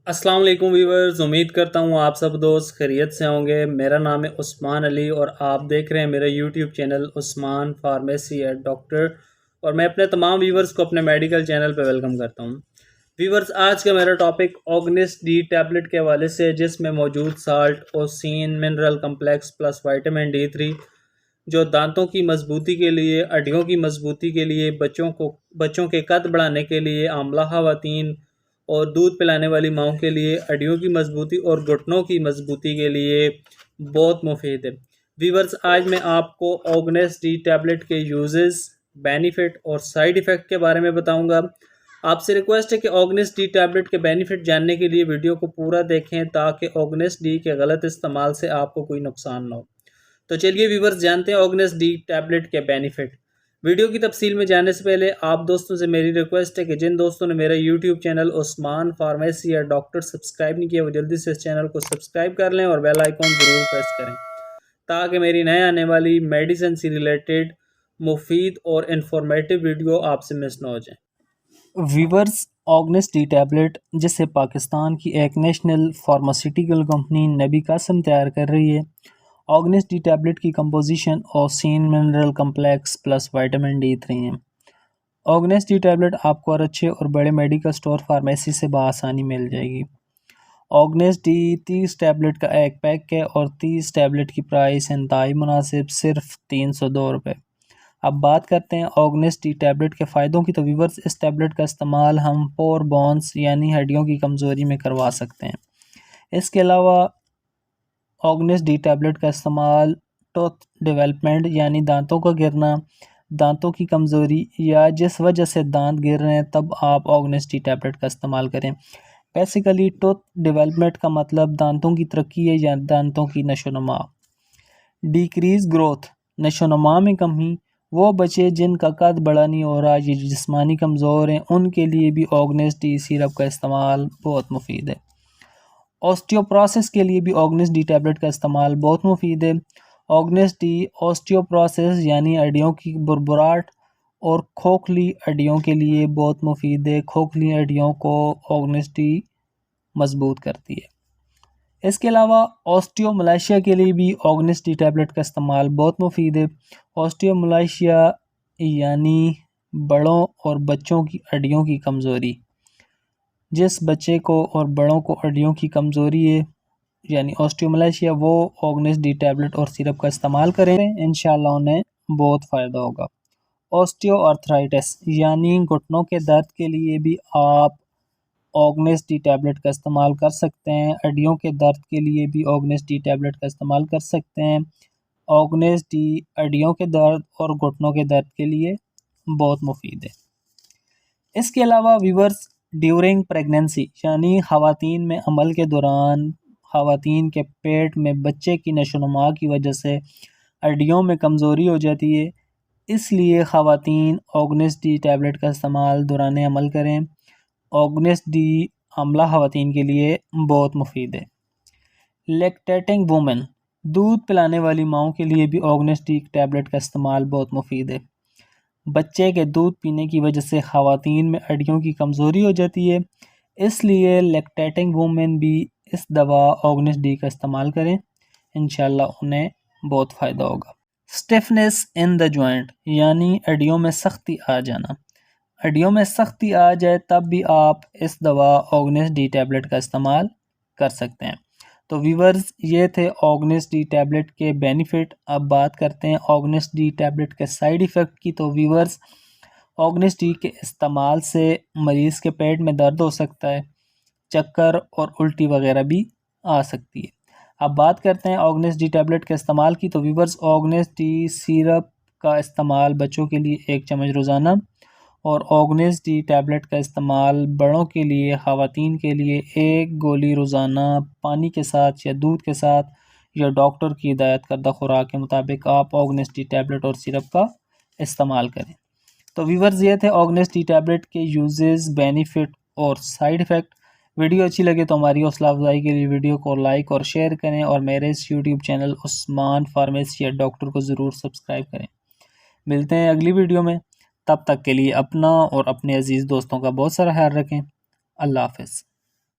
अस्सलाम वालेकुम व्यूवर्स, उम्मीद करता हूँ आप सब दोस्त खैरियत से होंगे। मेरा नाम है उस्मान अली और आप देख रहे हैं मेरा YouTube channel Usman pharmacy eight doctor. और मैं अपने तमाम व्यूवर्स को अपने मेडिकल चैनल पर वेलकम करता हूँ। व्यूवर्स, आज का मेरा टॉपिक ऑर्गेनिस्ट डी टैबलेट के हवाले से, जिसमें मौजूद salt ossein mineral complex plus vitamin D3 जो दांतों की मजबूती के लिए, हड्डियों की मजबूती के लिए, बच्चों के कद बढ़ाने के लिए, आमला खवातीन और दूध पिलाने वाली माओं के लिए, हड्डियों की मजबूती और घुटनों की मजबूती के लिए बहुत मुफीद है। वीवर्स, आज मैं आपको ऑर्गेनिस्ट डी टैबलेट के यूजेस, बेनिफिट और साइड इफ़ेक्ट के बारे में बताऊंगा। आपसे रिक्वेस्ट है कि ऑर्गेनिस्ट डी टैबलेट के बेनिफिट जानने के लिए वीडियो को पूरा देखें, ताकि ऑर्गेनिस्ट डी के गलत इस्तेमाल से आपको कोई नुकसान ना हो। तो चलिए व्यूवर्स, जानते हैं ऑर्गेनिस्ट डी टैबलेट के बेनिफिट। वीडियो की तफसील में जाने से पहले आप दोस्तों से मेरी रिक्वेस्ट है कि जिन दोस्तों ने मेरा यूट्यूब चैनल उस्मान फार्मेसी या डॉक्टर सब्सक्राइब नहीं किया, वो जल्दी से इस चैनल को सब्सक्राइब कर लें और बेल आइकॉन ज़रूर प्रेस करें, ताकि मेरी नए आने वाली मेडिसिन से रिलेटेड मुफीद और इंफॉर्मेटिव वीडियो आपसे मिस ना हो जाए। वीवर्स, ऑर्गेनिस्ट डी टैबलेट जिसे पाकिस्तान की एक नेशनल फार्मास्यूटिकल कंपनी नबी कासम तैयार कर रही है। ऑर्गेनिस्ट डी टैबलेट की composition ossein mineral complex plus vitamin D3 है। ऑर्गेनिस्ट डी टैबलेट आपको और अच्छे और बड़े मेडिकल स्टोर फार्मेसी से बआसानी मिल जाएगी। ऑर्गेनिस्ट डी 30 टैबलेट का एक पैक है और 30 टैबलेट की प्राइस इंतहाई मुनासिब, सिर्फ 302 रुपये। अब बात करते हैं ऑर्गेनिस्ट डी टैबलेट के फ़ायदों की। तो व्यूवर्स, इस टैबलेट का इस्तेमाल हम पोर बोन्स यानी हड्डियों की कमज़ोरी में करवा सकते हैं। इसके अलावा ऑर्गेनिस्ट डी टैबलेट का इस्तेमाल टूथ डेवलपमेंट यानी दांतों का गिरना, दांतों की कमज़ोरी या जिस वजह से दांत गिर रहे हैं, तब आप ऑर्गेनिस्ट डी टैबलेट का इस्तेमाल करें। बेसिकली टूथ डेवलपमेंट का मतलब दांतों की तरक्की है या दांतों की नशोनुमा। डिक्रीज ग्रोथ, नशोनुमा में कमी, वो बच्चे जिनका कद बड़ा नहीं हो रहा, ये जिस्मानी कमज़ोर हैं, उनके लिए भी ऑर्गेनिस्ट डी सिरप का इस्तेमाल बहुत मुफीद है। ऑस्टियोप्रोसिस के लिए भी ऑर्गेनिस्ट डी टैबलेट का इस्तेमाल बहुत मुफीद है। ऑर्गेनिस्ट डी ऑस्टियोप्रोसिस यानी हड्डियों की बुरबुराहट और खोखली हड्डियों के लिए बहुत मुफीद है। खोखली हड्डियों को ऑर्गेनिस्ट डी मजबूत करती है। इसके अलावा ऑस्टियोमलाइशिया के लिए भी ऑर्गेनिस्ट डी टैबलेट का इस्तेमाल बहुत मुफीद है। ऑस्टियोमलाइशिया यानी बड़ों और बच्चों की हड्डियों की कमज़ोरी, जिस बच्चे को और बड़ों को हड्डियों की कमज़ोरी है यानी ऑस्टियोमलाइशिया, वो ऑर्गेनिस्ट डी टैबलेट और सिरप का इस्तेमाल करें, इंशाल्लाह उन्हें बहुत फ़ायदा होगा। ऑस्टियोआर्थराइटिस यानी घुटनों के दर्द के लिए भी आप ऑर्गेनिस्ट डी टैबलेट का इस्तेमाल कर सकते हैं। हड्डियों के दर्द के लिए भी ऑर्गेनिस्ट डी टैबलेट का इस्तेमाल कर सकते हैं। ऑर्गेनिस्ट डी हड्डियों के दर्द और घुटनों के दर्द के लिए बहुत मुफीद है। इसके अलावा व्यूवर्स, ड्यूरिंग प्रेगनेंसी यानी ख़वातीन में अमल के दौरान ख़वातीन के पेट में बच्चे की नशोनुमा की वजह से हड्डियों में कमज़ोरी हो जाती है, इसलिए ख़वातीन ऑर्गेनिस्ट डी टैबलेट का इस्तेमाल दौरान अमल करें। ऑर्गेनिस्ट डी आमला ख़वातीन के लिए बहुत मुफीद है। लैक्टेटिंग वुमेन, दूध पिलाने वाली माओं के लिए भी ऑर्गेनिस्ट डी टैबलेट का इस्तेमाल बहुत मुफीद है। बच्चे के दूध पीने की वजह से ख़वातीन में हड्डियों की कमज़ोरी हो जाती है, इसलिए लैक्टेटिंग वुमेन भी इस दवा ऑर्गेनिस्ट डी का इस्तेमाल करें, इंशाल्लाह उन्हें बहुत फ़ायदा होगा। स्टिफनेस इन द जॉइंट यानी हड्डियों में सख्ती आ जाना, हड्डियों में सख्ती आ जाए तब भी आप इस दवा ऑर्गेनिस्ट डी टैबलेट का इस्तेमाल कर सकते हैं। तो व्यूवर्स, ये थे ऑर्गेनिस्ट डी टैबलेट के बेनिफिट। अब बात करते हैं ऑर्गेनिस्ट डी टैबलेट के साइड इफ़ेक्ट की। तो व्यूवर्स, ऑर्गेनिस्ट डी के इस्तेमाल से मरीज़ के पेट में दर्द हो सकता है, चक्कर और उल्टी वगैरह भी आ सकती है। अब बात करते हैं ऑर्गेनिस्ट डी टैबलेट के इस्तेमाल की। तो व्यूवर्स, ऑर्गेनिस्ट डी सिरप का इस्तेमाल बच्चों के लिए 1 चम्मच रोज़ाना और ऑर्गेनिस्ट डी टैबलेट का इस्तेमाल बड़ों के लिए, ख़वातीन के लिए 1 गोली रोज़ाना पानी के साथ या दूध के साथ या डॉक्टर की हिदायत करदा खुराक के मुताबिक आप ऑर्गेनिस्ट डी टैबलेट और सिरप का इस्तेमाल करें। तो व्यूवर्स, ये थे ऑर्गेनिस्ट डी टैबलेट के यूजेस, बेनिफिट और साइड इफ़ेक्ट। वीडियो अच्छी लगे तो हमारी हौसला अफजाई के लिए वीडियो को लाइक और शेयर करें और मेरे इस यूट्यूब चैनल उस्मान फार्मेसी या डॉक्टर को ज़रूर सब्सक्राइब करें। मिलते हैं अगली वीडियो में, तब तक के लिए अपना और अपने अजीज़ दोस्तों का बहुत सारा ख्याल रखें। अल्लाह हाफ़िज़।